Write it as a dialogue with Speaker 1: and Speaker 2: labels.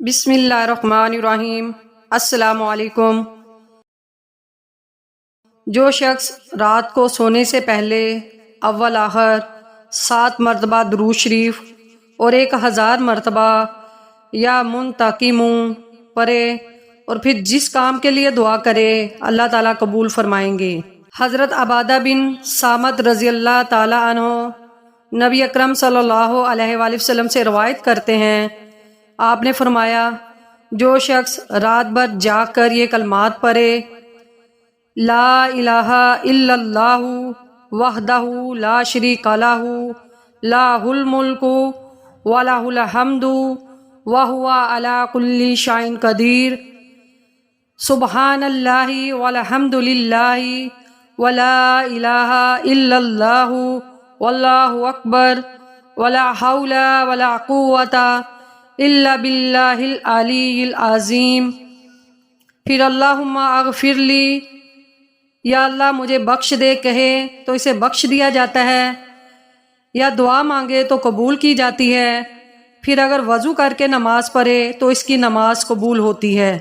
Speaker 1: بسم اللہ الرحمن الرحیم۔ السلام علیکم۔ جو شخص رات کو سونے سے پہلے اول آخر 7 مرتبہ درود شریف اور 1000 مرتبہ یا منتقمون پڑھے اور پھر جس کام کے لیے دعا کرے اللہ تعالیٰ قبول فرمائیں گے۔ حضرت عبادہ بن صامت رضی اللہ تعالیٰ عنہ نبی اکرم صلی اللہ علیہ وآلہ وسلم سے روایت کرتے ہیں، آپ نے فرمایا، جو شخص رات بھر جاگ کر یہ کلمات پڑھے، لا الہ الا اللہ وحدہ لا شریک لہ لہ الملک ولہ الحمد وہو علی کل شیء قدیر، سبحان اللہ والحمد للہ ولا الہ الا اللہ واللہ اکبر ولا حول ولا قوۃ الا باللہ العلی العظیم۔ پھر اللہم اغفر لی، یا اللہ مجھے بخش دے کہے تو اسے بخش دیا جاتا ہے، یا دعا مانگے تو قبول کی جاتی ہے، پھر اگر وضو کر کے نماز پڑھے تو اس کی نماز قبول ہوتی ہے۔